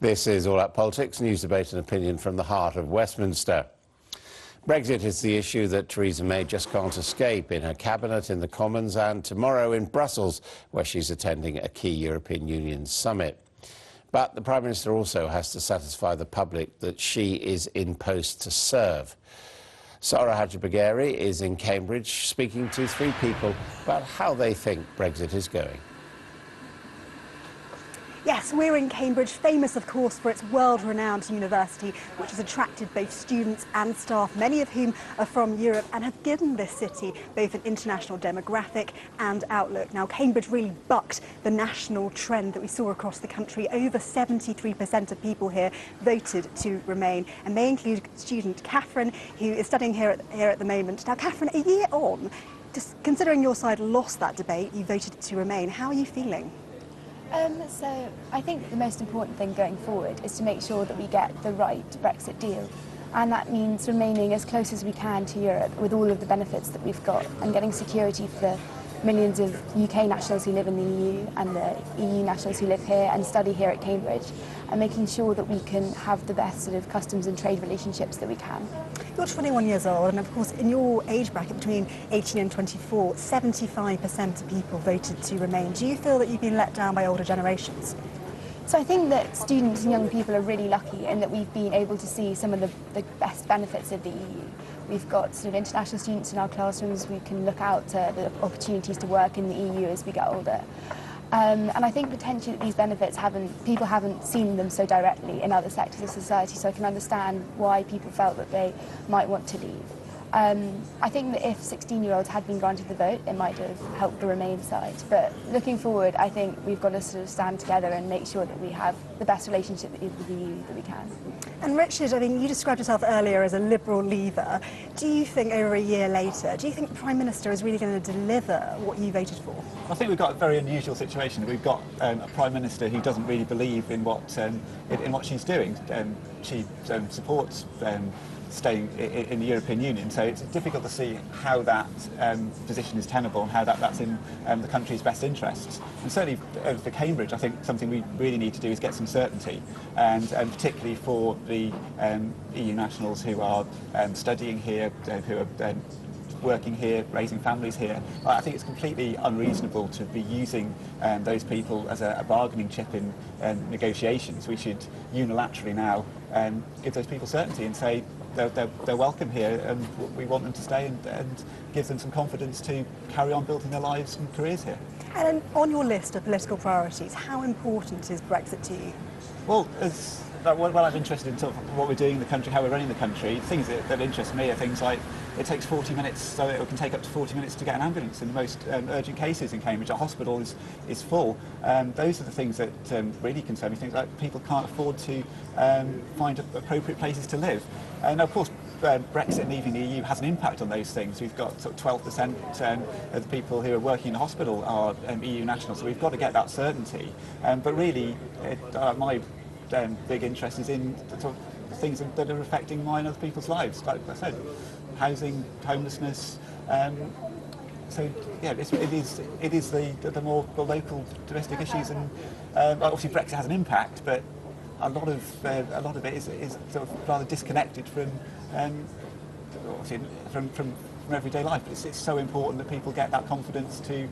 This is All Out Politics, news, debate and opinion from the heart of Westminster. Brexit is the issue that Theresa May just can't escape in her cabinet, in the Commons and tomorrow in Brussels, where she's attending a key European Union summit. But the Prime Minister also has to satisfy the public that she is in post to serve. Sarah Hajibagheri is in Cambridge speaking to three people about how they think Brexit is going. Yes, we're in Cambridge, famous of course for its world-renowned university, which has attracted both students and staff, many of whom are from Europe, and have given this city both an international demographic and outlook. Now, Cambridge really bucked the national trend that we saw across the country. Over 73% of people here voted to remain, and they include student Catherine, who is studying here at the moment. Now, Catherine, a year on, just considering your side lost that debate, you voted to remain. How are you feeling? So I think the most important thing going forward is to make sure that we get the right Brexit deal, and that means remaining as close as we can to Europe with all of the benefits that we've got, and getting security for the millions of UK nationals who live in the EU and the EU nationals who live here and study here at Cambridge, and making sure that we can have the best sort of customs and trade relationships that we can. You're 21 years old, and of course in your age bracket between 18 and 24, 75% of people voted to remain. Do you feel that you've been let down by older generations? So I think that students and young people are really lucky in that we've been able to see some of the best benefits of the EU. We've got sort of international students in our classrooms. We can look out to the opportunities to work in the EU as we get older. And I think potentially that these benefits people haven't seen them so directly in other sectors of society, so I can understand why people felt that they might want to leave. I think that if 16-year-olds had been granted the vote, it might have helped the Remain side. But looking forward, I think we've got to sort of stand together and make sure that we have the best relationship with the EU that we can. And Richard, I mean, you described yourself earlier as a Liberal leaver. Do you think over a year later, do you think the Prime Minister is really going to deliver what you voted for? I think we've got a very unusual situation. We've got a Prime Minister who doesn't really believe in what she's doing. She supports staying in the European Union, so it's difficult to see how that position is tenable and how that's in the country's best interests. And certainly for Cambridge, I think something we really need to do is get some certainty, and particularly for the EU nationals who are studying here, who are working here, raising families here. I think it's completely unreasonable to be using those people as a bargaining chip in negotiations. We should unilaterally now give those people certainty and say they're welcome here, and we want them to stay, and give them some confidence to carry on building their lives and careers here. And on your list of political priorities, how important is Brexit to you? Well, I'm interested in sort of what we're doing in the country, how we're running the country. Things that interest me are things like it takes 40 minutes, so it can take up to 40 minutes to get an ambulance in the most urgent cases in Cambridge. A hospital is full. Those are the things that really concern me. Things like people can't afford to find appropriate places to live. And of course, Brexit and leaving the EU has an impact on those things. We've got sort of 12% of the people who are working in a hospital are EU nationals, so we've got to get that certainty. But really, my big interest is in the sort of things that are affecting mine and other people's lives. Like I said, housing, homelessness. So yeah, it is the more local domestic issues, and obviously Brexit has an impact, but a lot of it is sort of rather disconnected from everyday life. But it's so important that people get that confidence to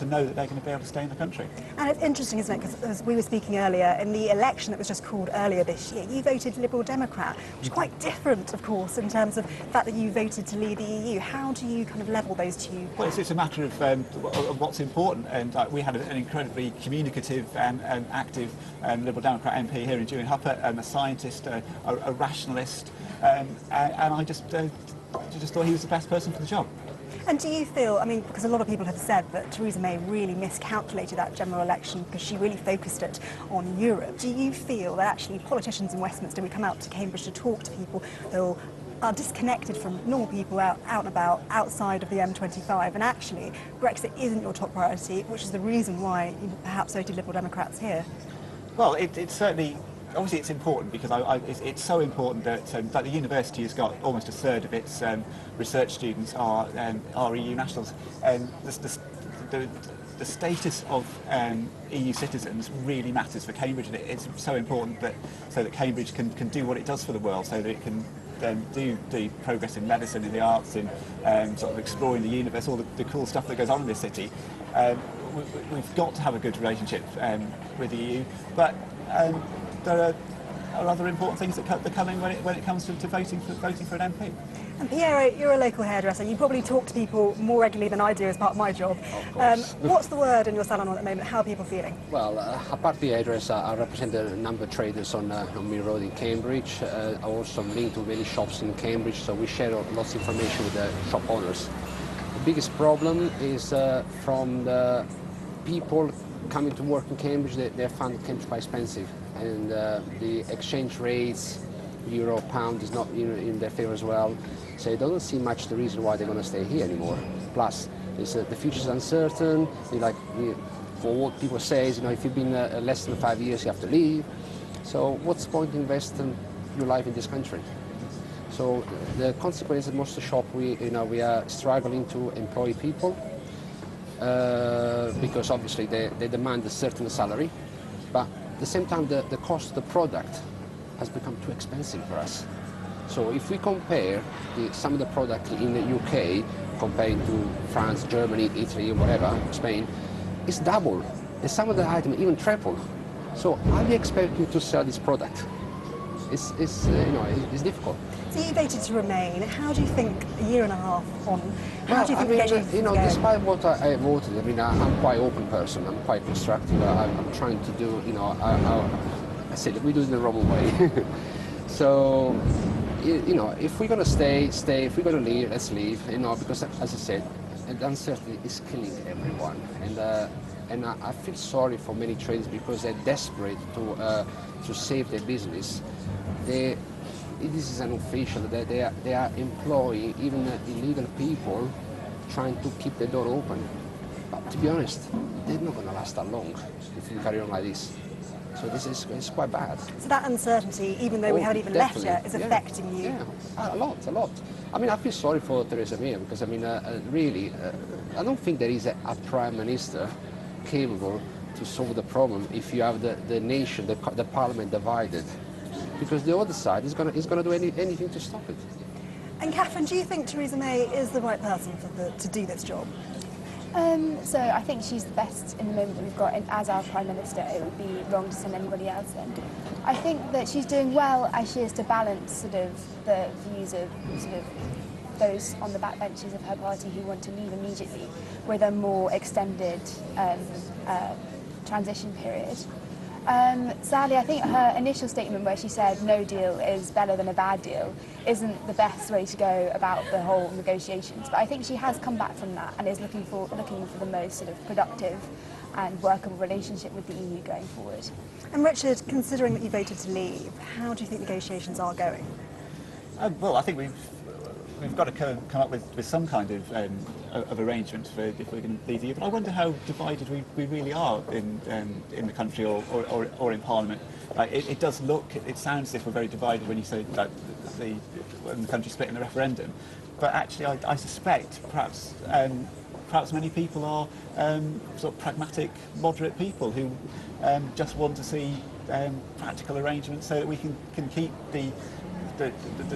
know that they're going to be able to stay in the country. And it's interesting, isn't it? Because as we were speaking earlier, in the election that was just called earlier this year, you voted Liberal Democrat, which is quite different, of course, in terms of the fact that you voted to leave the EU. How do you kind of level those two? Well, it's a matter of what's important, and we had an incredibly communicative and active Liberal Democrat MP here in Julian Huppert, a scientist, a rationalist, and I just thought he was the best person for the job. And do you feel, I mean, because a lot of people have said that Theresa May really miscalculated that general election because she really focused it on Europe, do you feel that actually politicians in Westminster, we come out to Cambridge to talk to people who are disconnected from normal people out and about outside of the M25, and actually Brexit isn't your top priority, which is the reason why you perhaps voted Liberal Democrats here? Well, it's certainly... Obviously, it's important because it's so important that the university has got almost a third of its research students are EU nationals, and the status of EU citizens really matters for Cambridge, and it's so important that Cambridge can do what it does for the world, so that it can do the progress in medicine, in the arts, in sort of exploring the universe, all the cool stuff that goes on in this city. We've got to have a good relationship with the EU, but there are other important things that come in when it comes to voting for an MP. And Piero, you're a local hairdresser. You probably talk to people more regularly than I do as part of my job. What's the word in your salon at the moment? How are people feeling? Well, apart from the hairdresser, I represent a number of traders on Mill Road in Cambridge. I also link to many shops in Cambridge, so we share lots of information with the shop owners. The biggest problem is from the people coming to work in Cambridge. They find Cambridge quite expensive, and the exchange rates, euro, pound, is not in their favour as well. So it doesn't seem much the reason why they're going to stay here anymore. Plus, the future's uncertain. For what people say, if you've been less than 5 years, you have to leave. So what's the point in investing your life in this country? So the consequence is most of the shop we are struggling to employ people because obviously they demand a certain salary, but at the same time the cost of the product has become too expensive for us. So if we compare some of the product in the UK compared to France, Germany, Italy, whatever, Spain, it's double. And some of the items even triple. So how do you expect me to sell this product? It's difficult. So you voted to remain. How do you think a year and a half on? How do you think negotiations are going? Despite what I voted, I'm quite an open person. I'm quite constructive. I'm trying to do, I said we do it in the wrong way. So, if we're going to stay. If we're going to leave, let's leave. Because as I said, the uncertainty is killing everyone, and I feel sorry for many traders because they're desperate to save their business. This is unofficial. They are employing even illegal people, trying to keep the door open. But to be honest, they're not going to last that long if we carry on like this. So it's quite bad. So that uncertainty, even though we haven't even left yet, is affecting you? Yeah, a lot. I feel sorry for Theresa May because, really, I don't think there is a Prime Minister capable to solve the problem if you have the nation, the Parliament divided. Because the other side is going to do anything to stop it. And Catherine, do you think Theresa May is the right person to do this job? So I think she's the best in the moment that we've got as our Prime Minister. It would be wrong to send anybody else in. I think that she's doing well as she is to balance the views of those on the backbenches of her party who want to leave immediately with a more extended transition period. Sadly, I think her initial statement where she said no deal is better than a bad deal isn't the best way to go about the whole negotiations. But I think she has come back from that and is looking for the most productive and workable relationship with the EU going forward. And Richard, considering that you voted to leave, how do you think negotiations are going? Well, I think we've got to come up with some kind of arrangement for if we're going to leave the EU. But I wonder how divided we really are in the country or in Parliament. It does look, it sounds as if we're very divided when you say that when the country split in the referendum. But actually, I suspect perhaps many people are sort of pragmatic, moderate people who just want to see practical arrangements so that we can keep the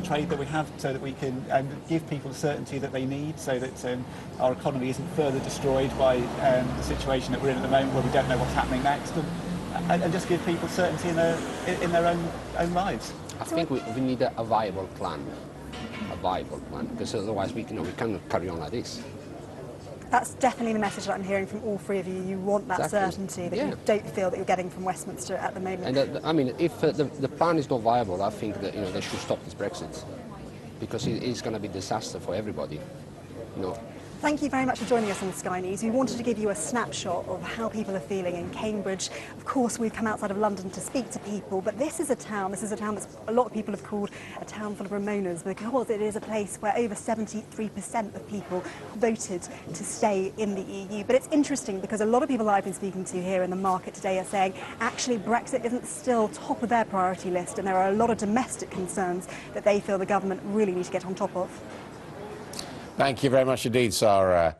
trade that we have, so that we can give people the certainty that they need, so that our economy isn't further destroyed by the situation that we're in at the moment, where we don't know what's happening next, and just give people certainty in their own lives. I think we need a viable plan, because otherwise we cannot carry on like this. That's definitely the message that I'm hearing from all three of you. You want that certainty that you don't feel that you're getting from Westminster at the moment. And if the plan is not viable, I think that they should stop this Brexit, because it is going to be a disaster for everybody. Thank you very much for joining us on Sky News. We wanted to give you a snapshot of how people are feeling in Cambridge. Of course, we've come outside of London to speak to people, but this is a town that a lot of people have called a town full of Ramonas, because it is a place where over 73% of people voted to stay in the EU. But it's interesting because a lot of people I've been speaking to here in the market today are saying actually Brexit isn't still top of their priority list, and there are a lot of domestic concerns that they feel the government really need to get on top of. Thank you very much indeed, Sarah.